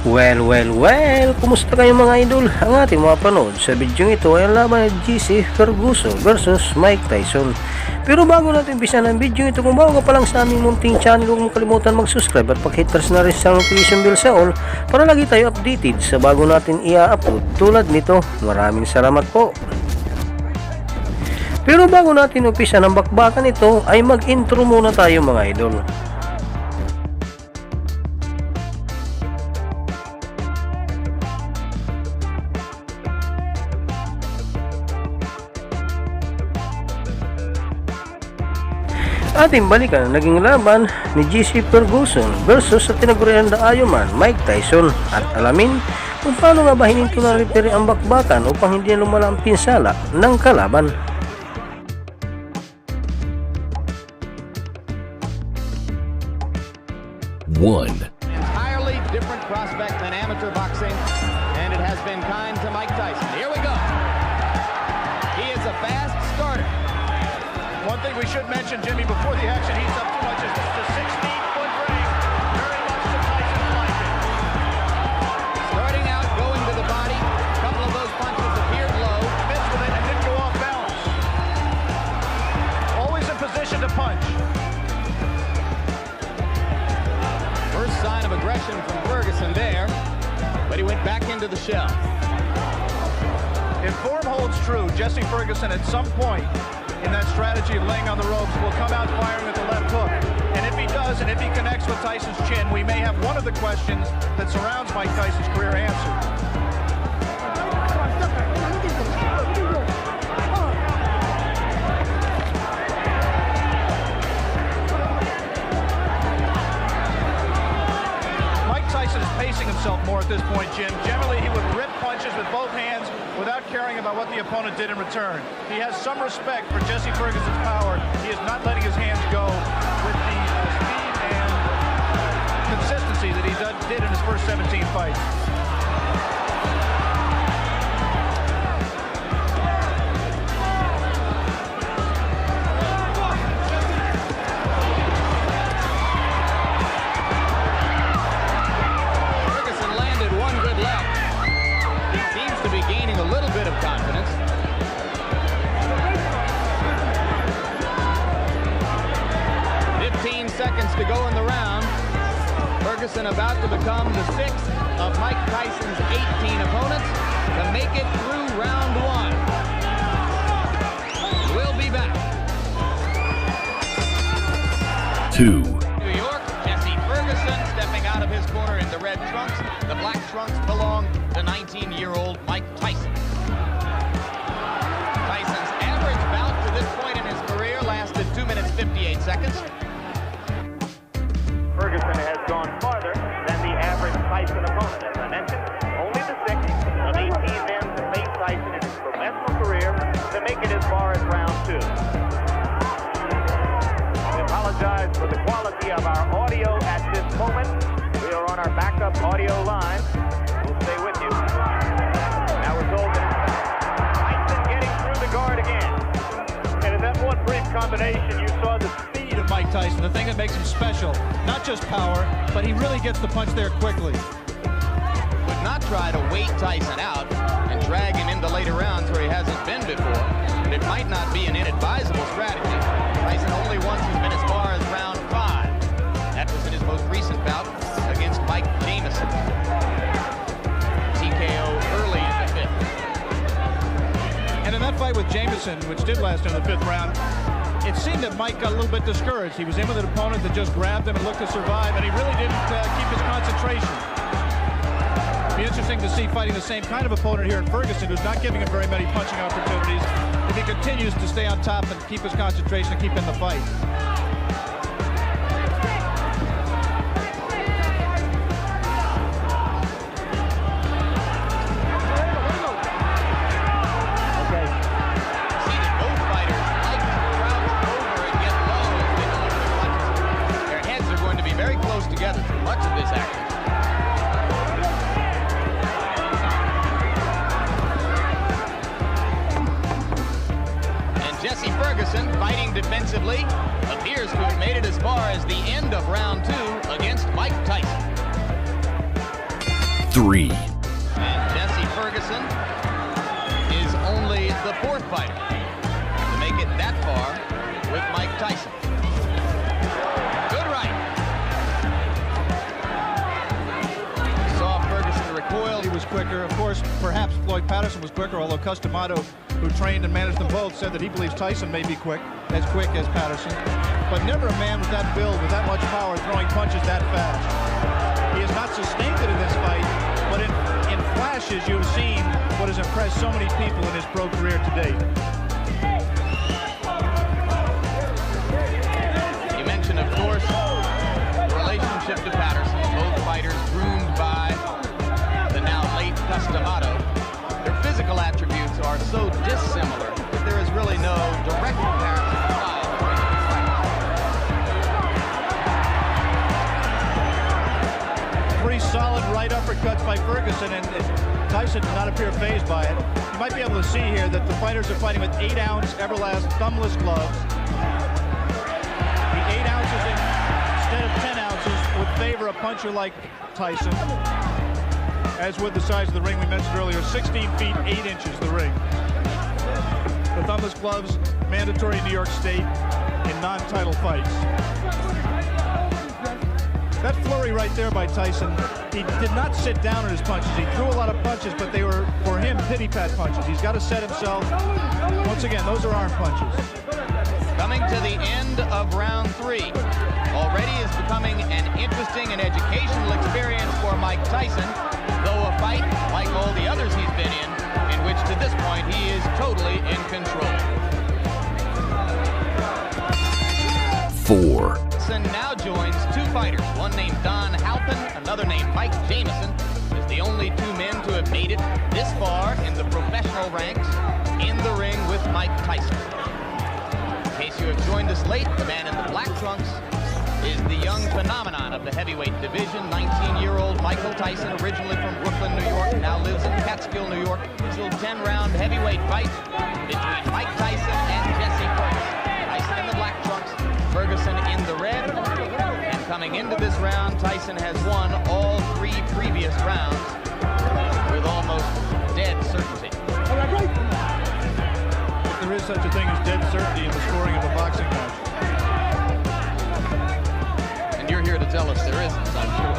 Well, kumusta kayo mga idol? Ang ating mga panood sa video ito ay ang laban ni Jessie Ferguson versus Mike Tyson. Pero bago natin umpisa ng video ito, kung bago ka pa lang sa aming munting channel, huwag mong kalimutan mag-subscribe at pag-hit na rin sa notification bell sa all para lagi tayo updated sa bago natin i-upload tulad nito. Maraming salamat po. Pero bago natin umpisa ng bakbakan ito ay mag-intro muna tayo mga idol. Ating balikan ang naging laban ni Jessie Ferguson versus sa tinagurian na Ironman Mike Tyson at alamin kung paano nga ba hininto ng referee ang bakbakan upang hindi na lumala ang pinsala ng kalaban. One entirely different prospect than amateur boxing, and it has been kind to Mike Tyson. Here we go. He is a fast starter. One thing we should mention, Jimmy, before the action heats up too much, is this is a 16-foot ring. Very much to Tyson's liking. Starting out, going to the body. A couple of those punches appeared low. Missed with it and didn't go off balance. Always in position to punch. First sign of aggression from Ferguson there, but he went back into the shell. If form holds true, Jessie Ferguson at some point in that strategy of laying on the ropes will come out firing with the left hook. And if he does, and if he connects with Tyson's chin, we may have one of the questions that surrounds Mike Tyson's career answered. Mike Tyson is pacing himself more at this point, Jim. Generally, he would rip punches with both hands without caring about what the opponent did in return. He has some respect for Jessie Ferguson's power. He is not letting his hands go with the speed and consistency that he did in his first 17 fights. Ferguson landed one good left. He seems to be gaining a little bit of confidence. Seconds to go in the round. Ferguson about to become the sixth of Mike Tyson's 18 opponents to make it through round one. We'll be back. Two. New York, Jessie Ferguson stepping out of his corner in the red trunks. The black trunks belong to 19-year-old Mike Tyson. Tyson's average bout to this point in his career lasted 2 minutes 58 seconds. Ferguson has gone farther than the average Tyson opponent. As I mentioned, only the sixth of 18 men to face Tyson in his professional career to make it as far as round two. We apologize for the quality of our audio at this moment. We are on our backup audio line. We'll stay with you. Now we're told that Tyson getting through the guard again. And in that one brief combination, you saw the speed of Mike Tyson, the thing that makes him special. Not just power, but he really gets the punch there quickly. Would not try to wait Tyson out and drag him into later rounds where he hasn't been before. But it might not be an inadvisable strategy. Tyson only once has been as far as round 5. That was in his most recent bout against Mike Jamison. TKO early in the 5th. And in that fight with Jamison, which did last in the 5th round, it seemed that Mike got a little bit discouraged. He was in with an opponent that just grabbed him and looked to survive, and he really didn't keep his concentration. It'd be interesting to see fighting the same kind of opponent here in Ferguson, who's not giving him very many punching opportunities, if he continues to stay on top and keep his concentration and keep in the fight. Together through much of this action. And Jessie Ferguson, fighting defensively, appears to have made it as far as the end of round 2 against Mike Tyson. 3. And Jessie Ferguson is only the 4th fighter to make it that far with Mike Tyson. Good right. Saw Ferguson recoil. He was quicker. Of course, perhaps Floyd Patterson was quicker, although Customato, who trained and managed them both, said that he believes Tyson may be quick as Patterson. But never a man with that build, with that much power, throwing punches that fast. He has not sustained it in this fight, but in flashes you have seen what has impressed so many people in his pro career to date. You mentioned, of course, the relationship to Patterson. Both fighters groomed by the now late Customato. Their physical attributes are so dissimilar that there is really no direct comparison. Solid right uppercuts by Ferguson, and Tyson did not appear fazed by it. You might be able to see here that the fighters are fighting with 8-ounce Everlast thumbless gloves. The 8 ounces instead of 10 ounces would favor a puncher like Tyson, as with the size of the ring we mentioned earlier, 16 feet 8 inches the ring. The thumbless gloves mandatory in New York State in non-title fights. That flurry right there by Tyson, he did not sit down on his punches. He threw a lot of punches, but they were, for him, pity-pat punches. He's got to set himself. Once again, those are arm punches. Coming to the end of round 3. Already is becoming an interesting and educational experience for Mike Tyson, though a fight, like all the others he's been in which to this point he is totally in control. 4. Tyson now joins 2 fighters, one named Don Halpin, another named Mike Jamison, is the only 2 men to have made it this far in the professional ranks in the ring with Mike Tyson. In case you have joined us late, the man in the black trunks is the young phenomenon of the heavyweight division, 19-year-old Michael Tyson, originally from Brooklyn, New York, now lives in Catskill, New York. This little 10-round heavyweight fight between Mike Tyson and Jessie Ferguson. Tyson in the black trunks, Ferguson in the red. And coming into this round, Tyson has won all 3 previous rounds with almost dead certainty. If there is such a thing as dead certainty in the scoring of a boxing match. And you're here to tell us there isn't, I'm sure.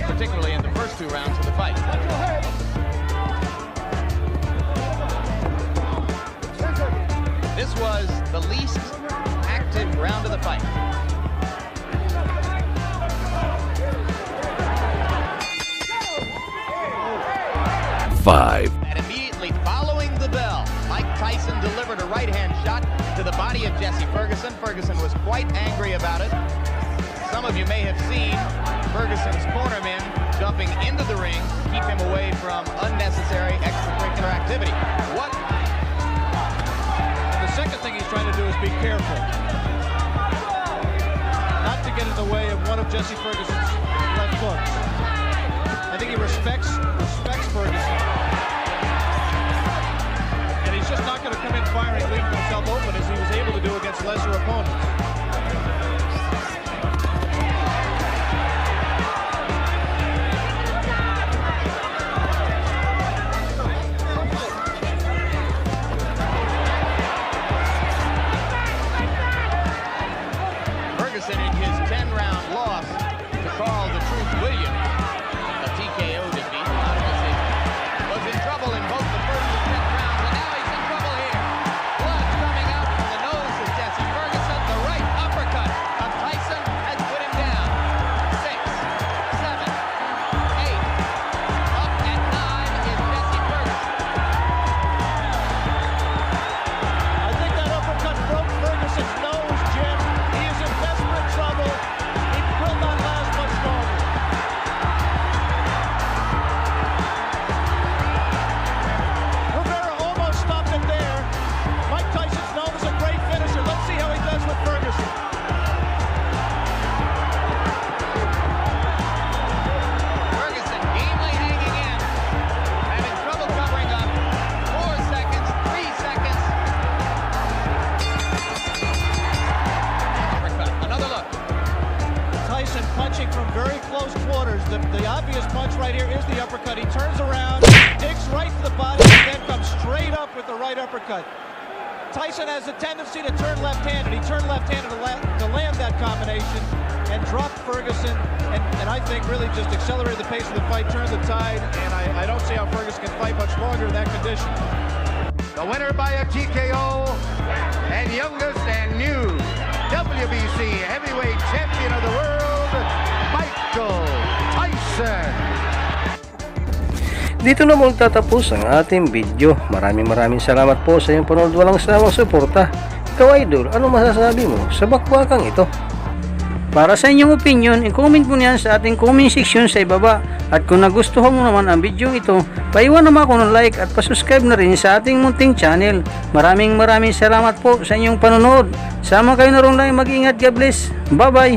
Particularly in the first 2 rounds of the fight. This was the least active round of the fight. Five. And immediately following the bell, Mike Tyson delivered a right-hand shot to the body of Jessie Ferguson. Ferguson was quite angry about it. Some of you may have seen Ferguson's cornermen jumping into the ring to keep him away from unnecessary extracurricular activity. What? The second thing he's trying to do is be careful. Not to get in the way of one of Jessie Ferguson's left hooks. I think he respects Ferguson. And he's just not going to come in firing, leaving himself open as he was able to do against lesser opponents. The right Ferguson punching from very close quarters. The obvious punch right here is the uppercut. He turns around, digs right to the body, and then comes straight up with the right uppercut. Tyson has a tendency to turn left-handed. He turned left-handed to land that combination and dropped Ferguson, and I think really just accelerated the pace of the fight, turned the tide, and I don't see how Ferguson can fight much longer in that condition. The winner by a TKO and youngest and new WBC heavyweight champion of the world, Michael Tyson. Dito na magtatapos ang ating video. Maraming salamat po sa inyong panonood. Walang sawang suporta. Ikaw idol, ano masasabi mo sa bakbakang ito? Para sa inyong opinion, i-comment mo niyan sa ating comment section sa ibaba. At kung nagustuhan mo naman ang video ito, paiwan naman ako ng like at pasubscribe na rin sa ating munting channel. Maraming salamat po sa inyong panonood. Sama kayo na rin lang, mag-ingat, God bless. Bye bye.